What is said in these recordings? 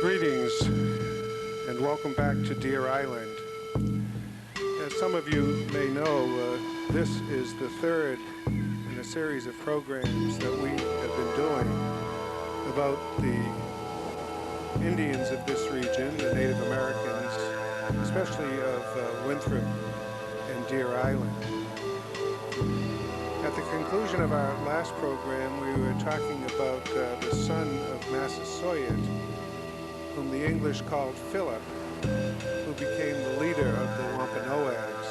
Greetings and welcome back to Deer Island. As some of you may know, this is the third in a series of programs that we have been doing about the Indians of this region, the Native Americans, especially of Winthrop and Deer Island. At the conclusion of our last program, we were talking about the son of Massasoit, whom the English called Philip, who became the leader of the Wampanoags.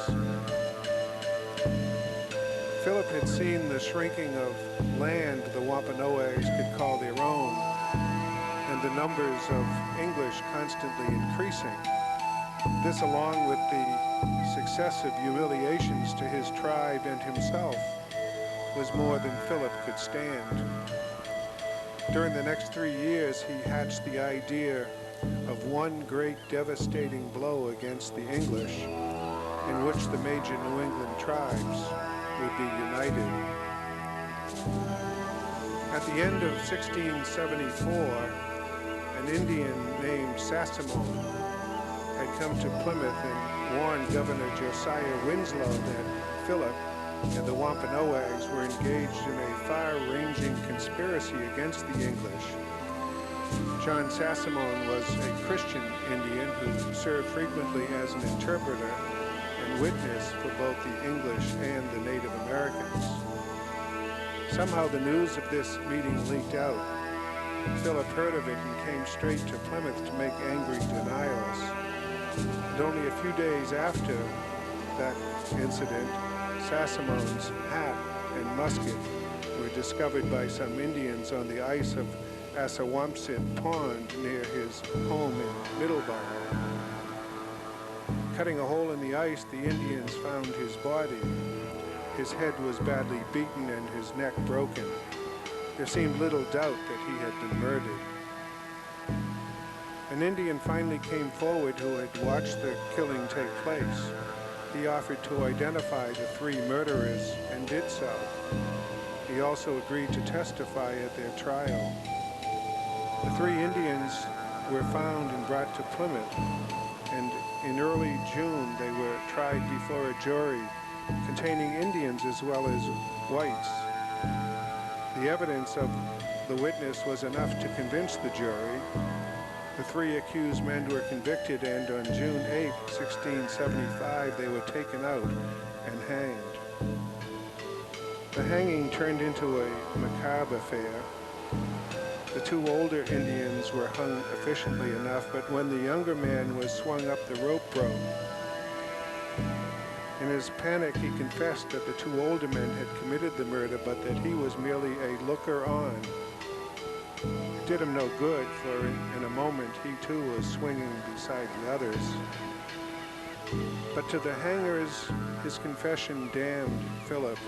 Philip had seen the shrinking of land the Wampanoags could call their own, and the numbers of English constantly increasing. This, along with the successive humiliations to his tribe and himself, was more than Philip could stand. During the next 3 years, he hatched the idea of one great devastating blow against the English, in which the major New England tribes would be united. At the end of 1674, an Indian named Sassamon had come to Plymouth and warned Governor Josiah Winslow that Philip and the Wampanoags were engaged in a far-ranging conspiracy against the English. John Sassamon was a Christian Indian who served frequently as an interpreter and witness for both the English and the Native Americans. Somehow the news of this meeting leaked out. Philip heard of it and came straight to Plymouth to make angry denials. And only a few days after that incident, Sassamon's hat and musket were discovered by some Indians on the ice of Assawampsit Pond near his home in Middleborough. Cutting a hole in the ice, the Indians found his body. His head was badly beaten and his neck broken. There seemed little doubt that he had been murdered. An Indian finally came forward who had watched the killing take place. He offered to identify the 3 murderers and did so. He also agreed to testify at their trial. The 3 Indians were found and brought to Plymouth, and in early June they were tried before a jury containing Indians as well as whites. The evidence of the witness was enough to convince the jury. The 3 accused men were convicted, and on June 8, 1675, they were taken out and hanged. The hanging turned into a macabre affair. The 2 older Indians were hung efficiently enough, but when the younger man was swung up, the rope broke. In his panic, he confessed that the 2 older men had committed the murder, but that he was merely a looker-on. It did him no good, for in a moment he too was swinging beside the others. But to the hangers, his confession damned Philip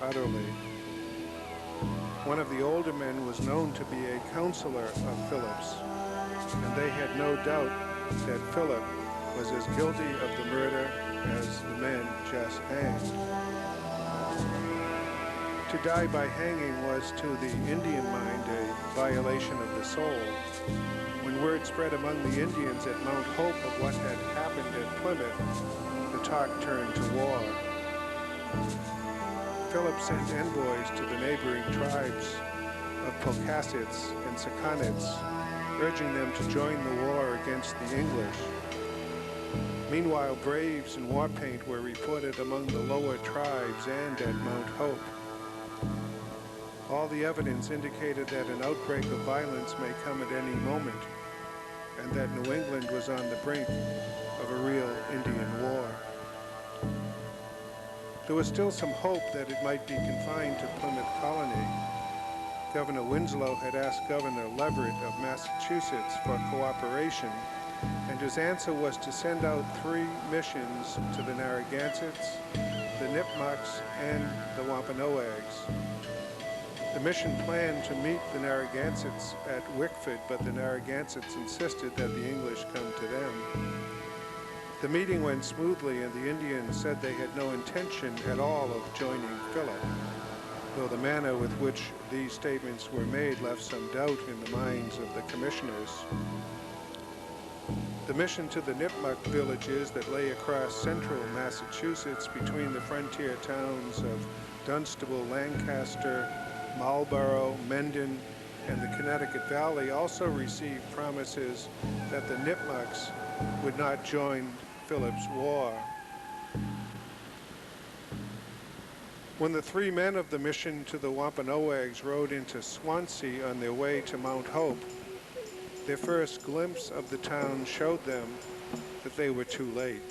utterly. One of the older men was known to be a counselor of Philip's, and they had no doubt that Philip was as guilty of the murder as the men just hanged. To die by hanging was to the Indian mind a violation of the soul. When word spread among the Indians at Mount Hope of what had happened at Plymouth, the talk turned to war. Philip sent envoys to the neighboring tribes of Pocasets and Sakonets, urging them to join the war against the English. Meanwhile, braves in war paint were reported among the lower tribes and at Mount Hope. All the evidence indicated that an outbreak of violence may come at any moment, and that New England was on the brink of a real Indian war. There was still some hope that it might be confined to Plymouth Colony. Governor Winslow had asked Governor Leverett of Massachusetts for cooperation, and his answer was to send out 3 missions to the Narragansetts, the Nipmucks, and the Wampanoags. The mission planned to meet the Narragansetts at Wickford, but the Narragansetts insisted that the English come to them. The meeting went smoothly, and the Indians said they had no intention at all of joining Philip, though the manner with which these statements were made left some doubt in the minds of the commissioners. The mission to the Nipmuc villages that lay across central Massachusetts between the frontier towns of Dunstable, Lancaster, Marlborough, Mendon, and the Connecticut Valley also received promises that the Nipmucs would not join Philip's war. When the three men of the mission to the Wampanoags rode into Swansea on their way to Mount Hope, their first glimpse of the town showed them that they were too late.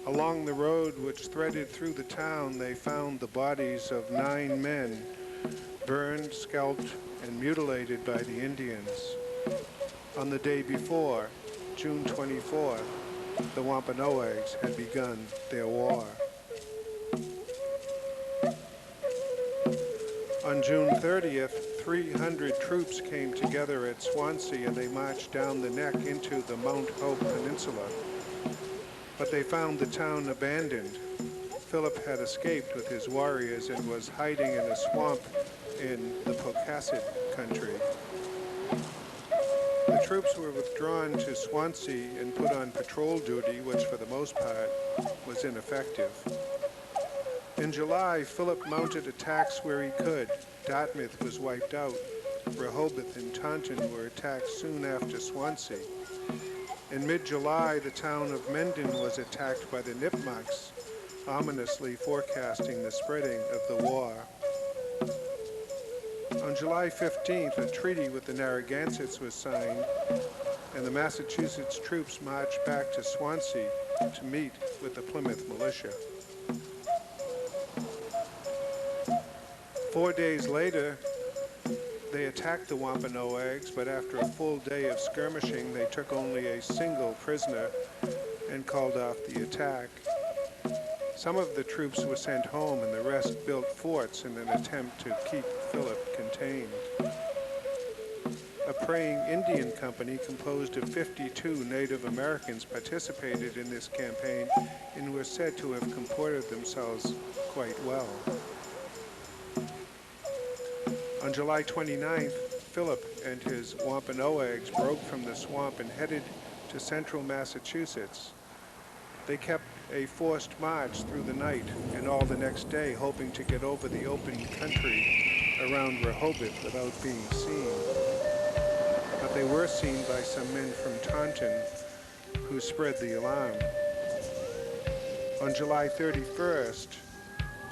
Along the road which threaded through the town, they found the bodies of 9 men, burned, scalped, and mutilated by the Indians. On the day before, June 24th, the Wampanoags had begun their war. On June 30th, 300 troops came together at Swansea and they marched down the neck into the Mount Hope Peninsula. But they found the town abandoned. Philip had escaped with his warriors and was hiding in a swamp in the Pocasset country. The troops were withdrawn to Swansea and put on patrol duty, which for the most part was ineffective. In July, Philip mounted attacks where he could. Dartmouth was wiped out. Rehoboth and Taunton were attacked soon after Swansea. In mid-July, the town of Mendon was attacked by the Nipmucs, ominously forecasting the spreading of the war. On July 15th, a treaty with the Narragansetts was signed, and the Massachusetts troops marched back to Swansea to meet with the Plymouth militia. 4 days later, they attacked the Wampanoags, but after a full day of skirmishing, they took only a single prisoner and called off the attack. Some of the troops were sent home and the rest built forts in an attempt to keep Philip contained. A praying Indian company composed of 52 Native Americans participated in this campaign and were said to have comported themselves quite well. On July 29th, Philip and his Wampanoags broke from the swamp and headed to central Massachusetts. They kept a forced march through the night and all the next day, hoping to get over the open country around Rehoboth without being seen. But they were seen by some men from Taunton who spread the alarm. On July 31st,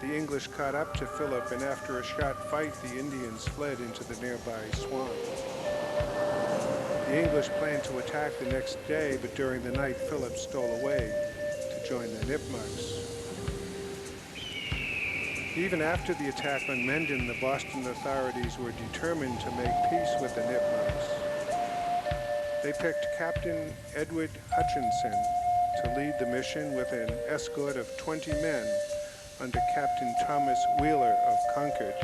the English caught up to Philip, and after a short fight, the Indians fled into the nearby swamp. The English planned to attack the next day, but during the night, Philip stole away to join the Nipmucs. Even after the attack on Mendon, the Boston authorities were determined to make peace with the Nipmucs. They picked Captain Edward Hutchinson to lead the mission with an escort of 20 men under Captain Thomas Wheeler of Concord.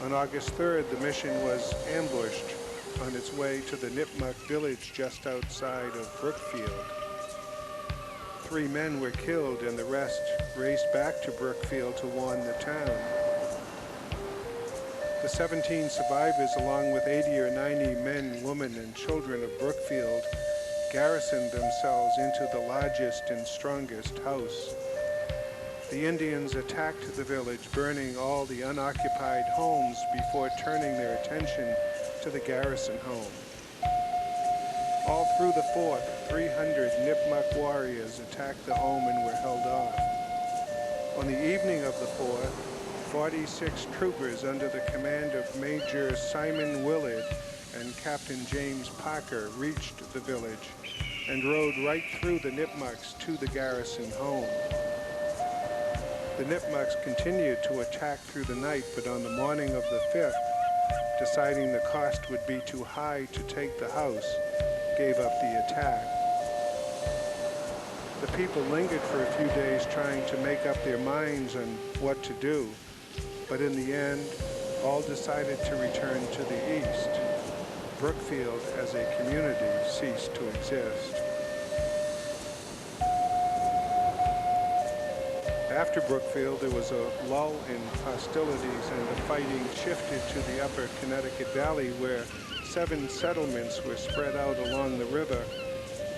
On August 3rd, the mission was ambushed on its way to the Nipmuc village just outside of Brookfield. 3 men were killed and the rest raced back to Brookfield to warn the town. The 17 survivors, along with 80 or 90 men, women, and children of Brookfield, garrisoned themselves into the largest and strongest house. The Indians attacked the village, burning all the unoccupied homes before turning their attention to the garrison home. All through the 4th, 300 Nipmuc warriors attacked the home and were held off. On the evening of the 4th, 46 troopers under the command of Major Simon Willard and Captain James Parker reached the village and rode right through the Nipmucs to the garrison home. The Nipmucs continued to attack through the night, but on the morning of the 5th, deciding the cost would be too high to take the house, gave up the attack. The people lingered for a few days trying to make up their minds on what to do, but in the end, all decided to return to the east. Brookfield as a community ceased to exist. After Brookfield, there was a lull in hostilities and the fighting shifted to the upper Connecticut Valley, where 7 settlements were spread out along the river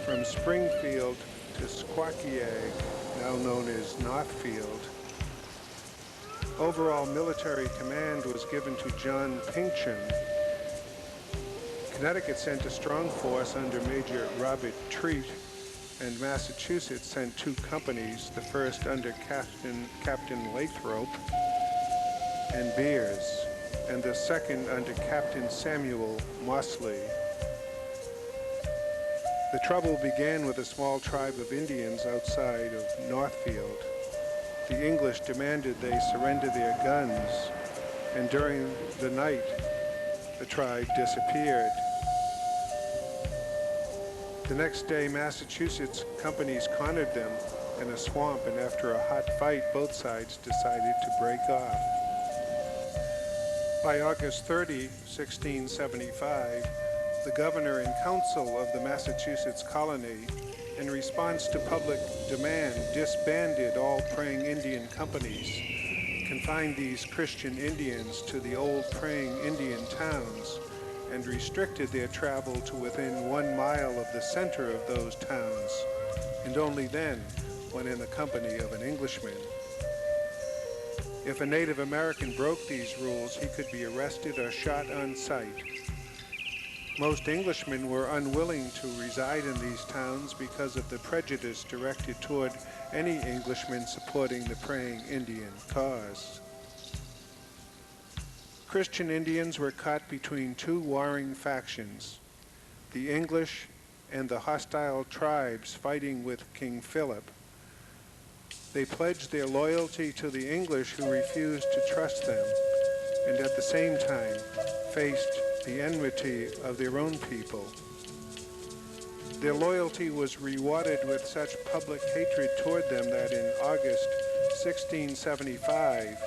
from Springfield to Squakiag, now known as Northfield. Overall military command was given to John Pinckney. Connecticut sent a strong force under Major Robert Treat, and Massachusetts sent 2 companies, the first under Captain Lathrop and Beers, and the second under Captain Samuel Mosley. The trouble began with a small tribe of Indians outside of Northfield. The English demanded they surrender their guns, and during the night, the tribe disappeared. The next day, Massachusetts companies cornered them in a swamp, and after a hot fight, both sides decided to break off. By August 30, 1675, the governor and council of the Massachusetts colony, in response to public demand, disbanded all praying Indian companies, confined these Christian Indians to the old praying Indian towns, and restricted their travel to within 1 mile of the center of those towns, and only then when in the company of an Englishman. If a Native American broke these rules, he could be arrested or shot on sight. Most Englishmen were unwilling to reside in these towns because of the prejudice directed toward any Englishman supporting the praying Indian cause. Christian Indians were caught between 2 warring factions, the English and the hostile tribes fighting with King Philip. They pledged their loyalty to the English, who refused to trust them, and at the same time faced the enmity of their own people. Their loyalty was rewarded with such public hatred toward them that in August 1675,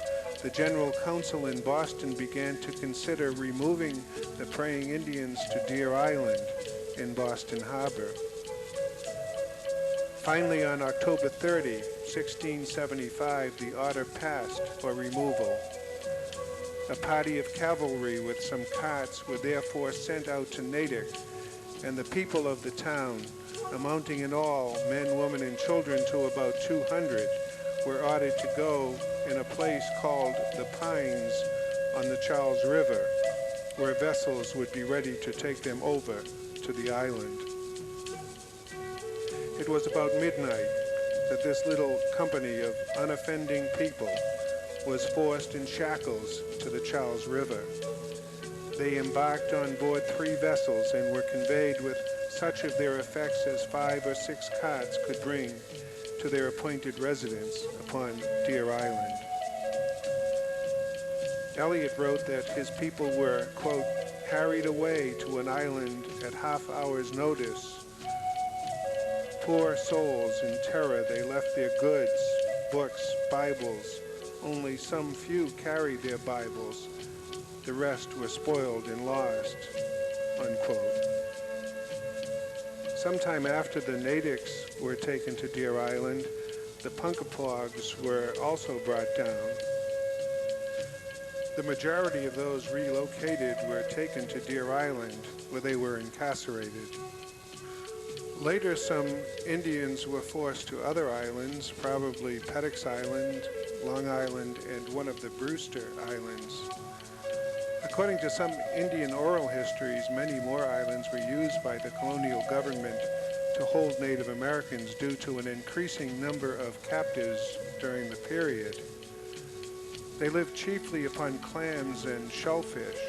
the General Council in Boston began to consider removing the praying Indians to Deer Island in Boston Harbor. Finally, on October 30, 1675, the order passed for removal. A party of cavalry with some carts were therefore sent out to Natick, and the people of the town, amounting in all, men, women, and children, to about 200, were ordered to go in a place called the Pines on the Charles River, where vessels would be ready to take them over to the island. It was about midnight that this little company of unoffending people was forced in shackles to the Charles River. They embarked on board 3 vessels and were conveyed with such of their effects as 5 or 6 carts could bring to their appointed residence upon Deer Island. Eliot wrote that his people were, quote, carried away to an island at half hour's notice. Poor souls, in terror, they left their goods, books, Bibles. Only some few carried their Bibles. The rest were spoiled and lost, unquote. Sometime after the natives were taken to Deer Island, the Punkapogs were also brought down. The majority of those relocated were taken to Deer Island, where they were incarcerated. Later, some Indians were forced to other islands, probably Pettick's Island, Long Island, and one of the Brewster Islands. According to some Indian oral histories, many more islands were used by the colonial government to hold Native Americans due to an increasing number of captives during the period. They lived chiefly upon clams and shellfish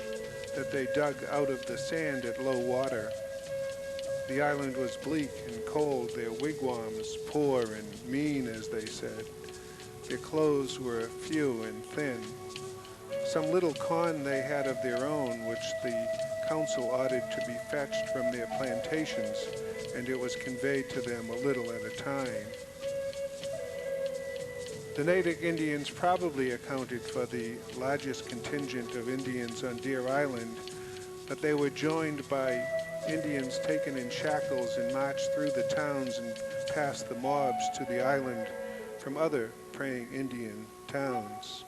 that they dug out of the sand at low water. The island was bleak and cold, their wigwams poor and mean, as they said. Their clothes were few and thin. Some little corn they had of their own, which the council ordered to be fetched from their plantations, and it was conveyed to them a little at a time. The Natick Indians probably accounted for the largest contingent of Indians on Deer Island, but they were joined by Indians taken in shackles and marched through the towns and past the mobs to the island from other praying Indian towns.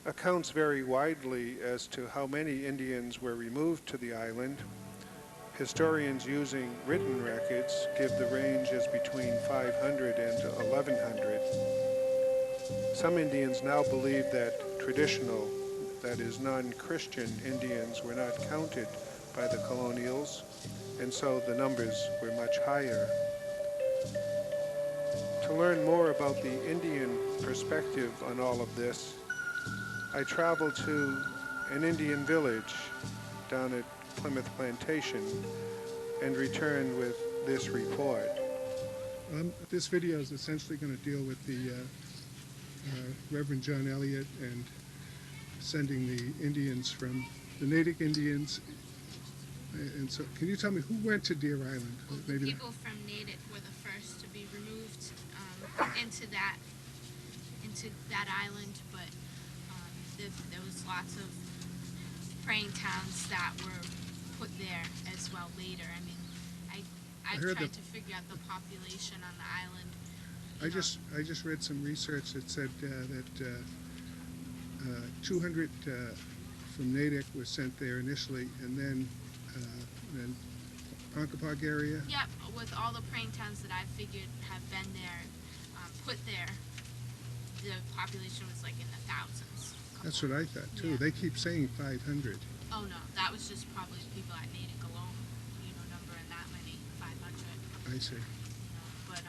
Accounts vary widely as to how many Indians were removed to the island. Historians using written records give the range as between 500 and 1100. Some Indians now believe that traditional, that is non-Christian Indians were not counted by the colonials, and so the numbers were much higher. To learn more about the Indian perspective on all of this, I traveled to an Indian village down at Plymouth Plantation and returned with this report. This video is essentially going to deal with the Reverend John Elliott and sending the Indians from the Natick Indians. And so, can you tell me who went to Deer Island? Well, the people from Natick were the first to be removed into that island, but there was lots of praying towns that were put there as well later. I mean, I tried to figure out the population on the island. I just read some research that said that 200 from Natick was sent there initially, and then Ponkapog area. Yep, with all the praying towns that I figured have been there, put there, the population was like in the thousands. That's what I thought too. Yeah. They keep saying 500. Oh no, that was just probably people at Natick alone, numbering that many, 500. I see. But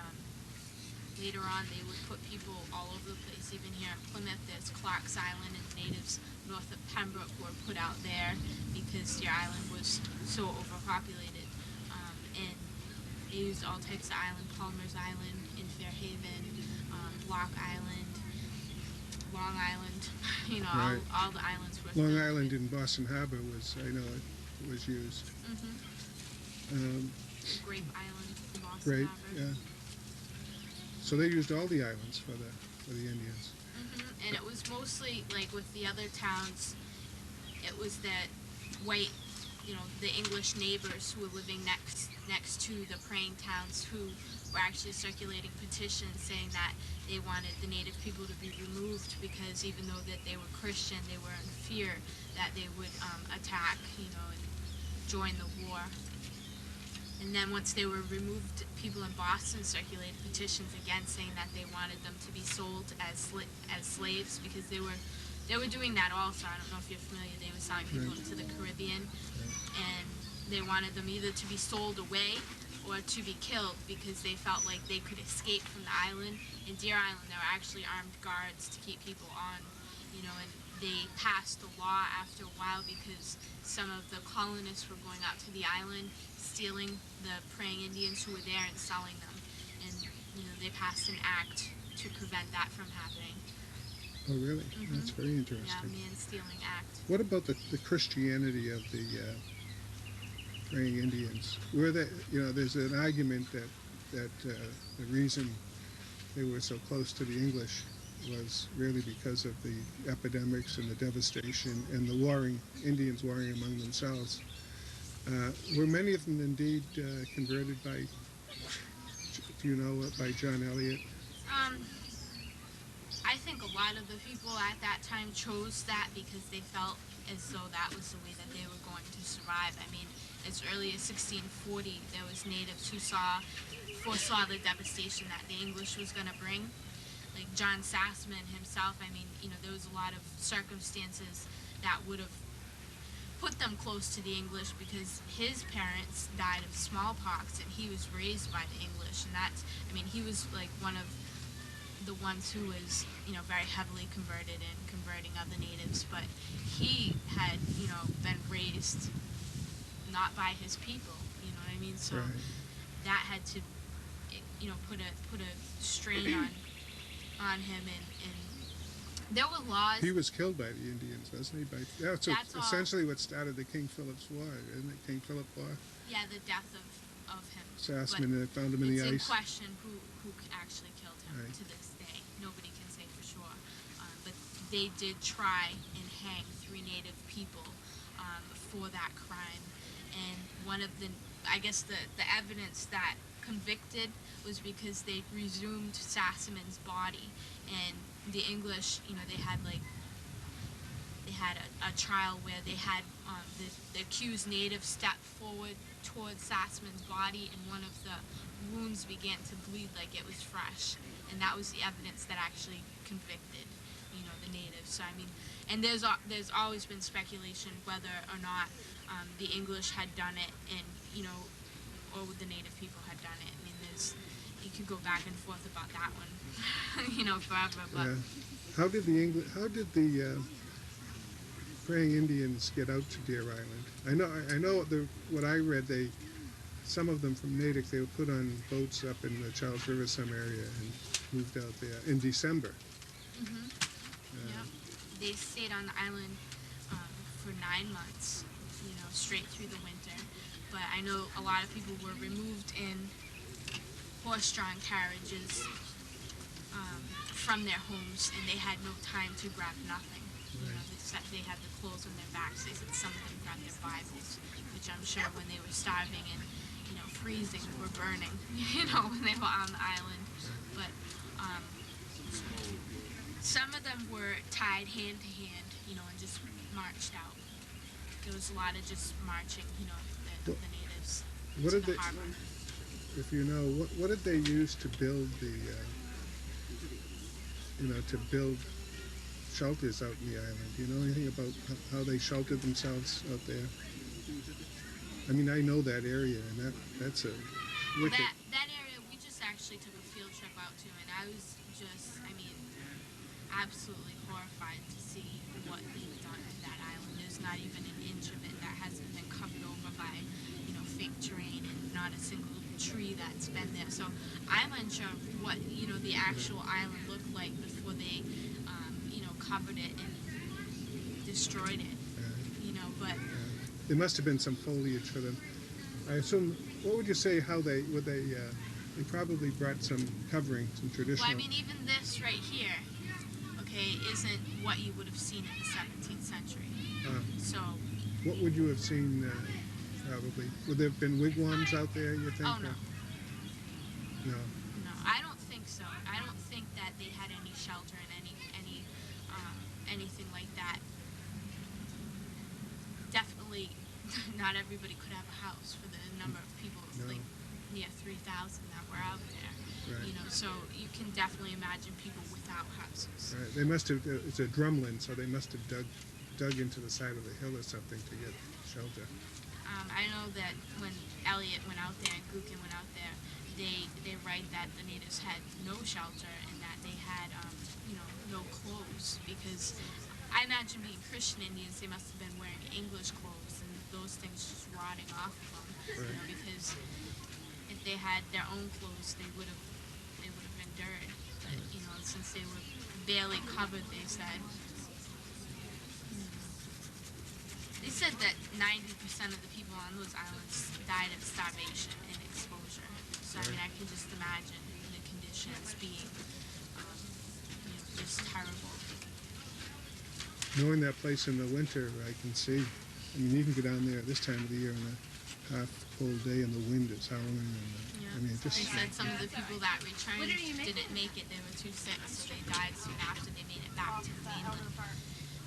later on they would put people all over the place. Even here at Plymouth, there's Clark's Island, and natives north of Pembroke were put out there because Deer Island was so overpopulated. And they used all types of island, Palmer's Island in Fairhaven, Block Island, Long Island, Right. all the islands were Long filled Island with. in Boston Harbor was, I know it was used. Grape Island in Boston Great, Harbor. yeah. So they used all the islands for the Indians. And it was mostly, like with the other towns, it was that white, the English neighbors who were living next to the praying towns who were actually circulating petitions saying that they wanted the native people to be removed because even though that they were Christian, they were in fear that they would attack, and join the war. And then once they were removed, people in Boston circulated petitions again saying that they wanted them to be sold as slaves because they were doing that also. I don't know if you're familiar. They were selling people into the Caribbean, and they wanted them either to be sold away or to be killed because they felt like they could escape from the island. In Deer Island, there were actually armed guards to keep people on, and they passed a law after a while because some of the colonists were going out to the island, stealing the praying Indians who were there and selling them. And, they passed an act to prevent that from happening. Oh, really? That's very interesting. Yeah, man-stealing act. What about the Christianity of the praying Indians? Were they, there's an argument that the reason they were so close to the English was really because of the epidemics and the devastation and the Indians warring among themselves. Were many of them indeed converted by, by John Elliott? I think a lot of the people at that time chose that because they felt as though that was the way that they were going to survive. I mean, as early as 1640, there was natives who foresaw the devastation that the English was going to bring. Like John Sassman himself, I mean, there was a lot of circumstances that would have put them close to the English because his parents died of smallpox and he was raised by the English. And he was like one of the ones who was, very heavily converted and converting other natives, but he had, been raised not by his people, you know what I mean? So that had to, put a strain on him, and there were laws. He was killed by the Indians, wasn't he? That's essentially what started the King Philip's War, isn't it? King Philip War? Yeah, the death of him. Sassman found him in the ice. It's in question who actually killed him to this day. Nobody can say for sure. But they did try and hang 3 native people for that crime. And one of the evidence that convicted was because they resumed Sassaman's body, and the English, they had like they had a trial where they had the accused native step forward towards Sassman's body, and one of the wounds began to bleed like it was fresh, and that was the evidence that actually convicted, the natives. So I mean, and there's always been speculation whether or not the English had done it, and or the native people had done it. I mean, you could go back and forth about that one, forever. But How did the praying Indians get out to Deer Island? I know what I read. Some of them from Natick, they were put on boats up in the Charles River some area and moved out there in December. Yeah, they stayed on the island for 9 months, straight through the winter. But I know a lot of people were removed in horse-drawn carriages from their homes, and they had no time to grab nothing. They had the clothes on their backs. They said some of them grabbed their Bibles, which I'm sure when they were starving and freezing were burning, when they were on the island. But some of them were tied hand to hand, and just marched out. There was a lot of just marching, the natives to the harbor. If you know, what did they use to build to build shelters out in the island? Do you know anything about how they sheltered themselves out there? I mean, I know that area, and that's a wicked... That area, we just actually took a field trip out to, and I was just, absolutely horrified to see what they've done to that island. There's not even an inch of it that hasn't been covered over by, fake terrain, and not a single tree that's been there. So I'm unsure of what, the actual island looked like before they, covered it and destroyed it, but... There must have been some foliage for them. I assume, what would you say, they probably brought some covering, some traditional... Well, even this right here, isn't what you would have seen in the 17th century. So... What would you have seen, probably? Would there have been wigwams out there, you think? Oh, no. No. No, I don't think so. I don't think that they had any shelter and anything like that. Definitely not everybody could have a house for the number of people, No. Near 3,000 that were out there. Right. So you can definitely imagine people without houses. Right. They must have, it's a drumlin, so they must have dug into the side of the hill or something to get shelter. I know that when Elliot went out there and Gookin went out there, they write that the natives had no shelter and that they had, no clothes, because I imagine being Christian Indians, they must have been wearing English clothes and those things just rotting off of them, Right. Because if they had their own clothes, they would have endured. But, since they were barely covered, they said. They said that 90% of the people on those islands died of starvation and exposure. So, I can just imagine the conditions being, just terrible. Knowing that place in the winter, I can see. You can go down there at this time of the year on a half cold day and the wind is howling. And, They said some of the people that returned didn't make it. They were too sick, so they died soon after they made it back to the mainland.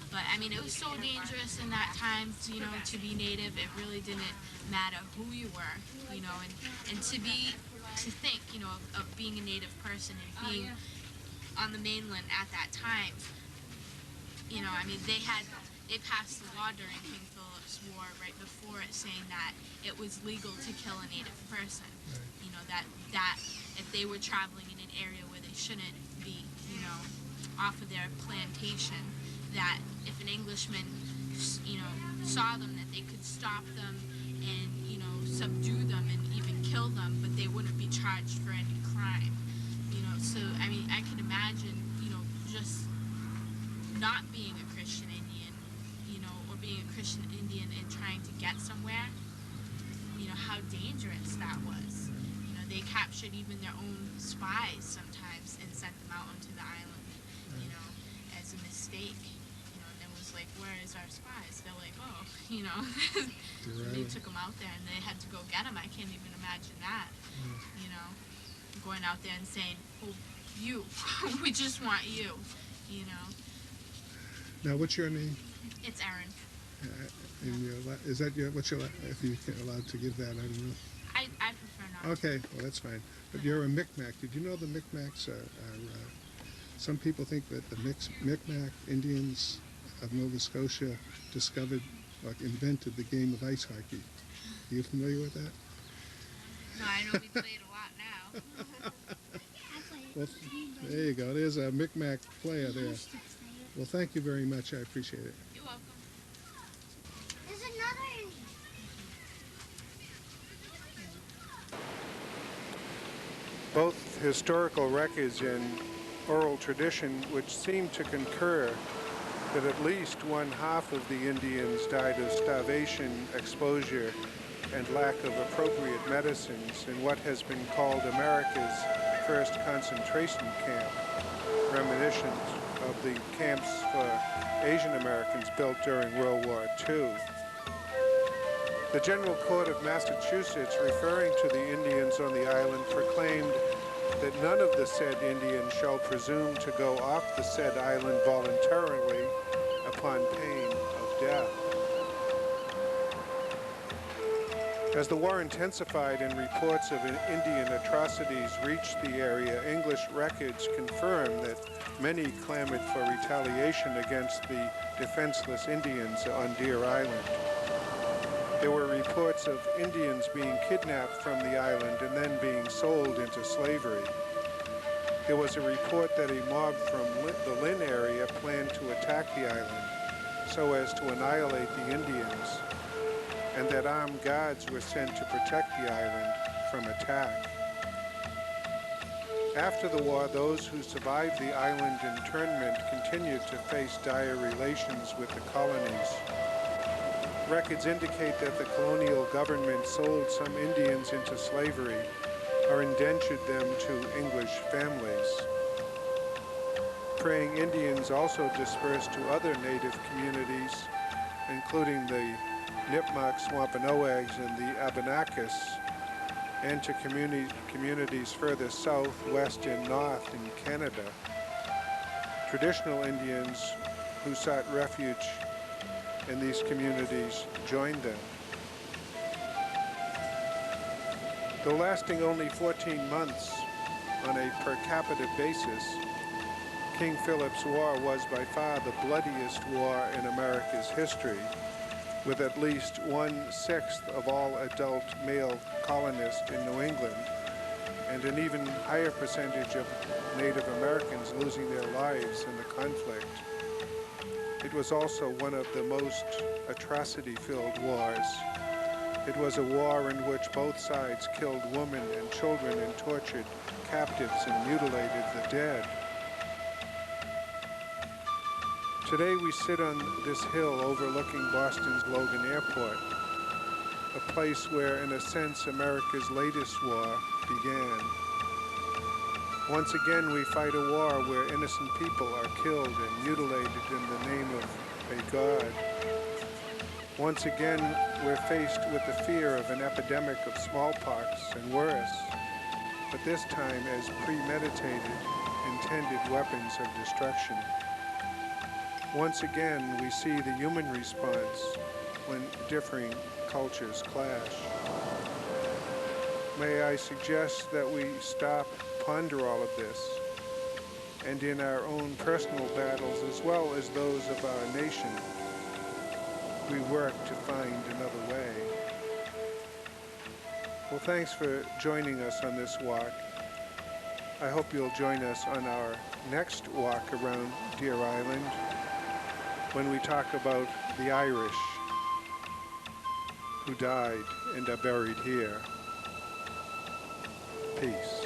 But, it was so dangerous in that time, to be native. It really didn't matter who you were, and to think, of being a native person and being on the mainland at that time. They passed the law during King Philip's War right before it, saying that it was legal to kill a native person. Right. That if they were traveling in an area where they shouldn't be, off of their plantation, that if an Englishman, saw them, that they could stop them and, subdue them and even kill them, but they wouldn't be charged for any crime. So, I can imagine, just not being a Christian Indian, or being a Christian Indian and trying to get somewhere, how dangerous that was. They captured even their own spies sometimes and sent them out onto the island, as a mistake. And it was like, where is our spies? They're like, oh, They took them out there and they had to go get them. I can't even imagine that, going out there and saying, oh, you, we just want you, Now, what's your name? It's Erin. And is that what you're if you're allowed to give that? I don't know. I prefer not. Okay, well that's fine. But you're a Micmac. Did you know the Micmacs are some people think that the Micmac Indians of Nova Scotia discovered or invented the game of ice hockey. Are you familiar with that? No, I know we play it a lot now. Well, there you go. There's a Micmac player there. Well, thank you very much. I appreciate it. You're welcome. There's another Indian. Both historical records and oral tradition which seem to concur that at least one half of the Indians died of starvation, exposure, and lack of appropriate medicines in what has been called America's first concentration camp, reminiscent of the camps for Asian Americans built during World War II. The General Court of Massachusetts, referring to the Indians on the island, proclaimed that none of the said Indians shall presume to go off the said island voluntarily upon pain of death. As the war intensified and reports of Indian atrocities reached the area, English records confirm that many clamored for retaliation against the defenseless Indians on Deer Island. There were reports of Indians being kidnapped from the island and then being sold into slavery. There was a report that a mob from the Lynn area planned to attack the island so as to annihilate the Indians, and that armed guards were sent to protect the island from attack. After the war, those who survived the island internment continued to face dire relations with the colonies. Records indicate that the colonial government sold some Indians into slavery or indentured them to English families. Praying Indians also dispersed to other native communities, including the Nipmucks, Wampanoags, and the Abenakis, and to communities further south, west, and north in Canada. Traditional Indians who sought refuge in these communities joined them. Though lasting only 14 months on a per capita basis, King Philip's War was by far the bloodiest war in America's history, with at least 1/6 of all adult male colonists in New England, and an even higher percentage of Native Americans losing their lives in the conflict. It was also one of the most atrocity-filled wars. It was a war in which both sides killed women and children and tortured captives and mutilated the dead. Today we sit on this hill overlooking Boston's Logan Airport, a place where, in a sense, America's latest war began. Once again, we fight a war where innocent people are killed and mutilated in the name of a god. Once again, we're faced with the fear of an epidemic of smallpox and worse, but this time as premeditated, intended weapons of destruction. Once again, we see the human response when differing cultures clash. May I suggest that we stop, ponder all of this, and in our own personal battles as well as those of our nation, we work to find another way. Well, thanks for joining us on this walk. I hope you'll join us on our next walk around Deer Island, when we talk about the Irish who died and are buried here. Peace.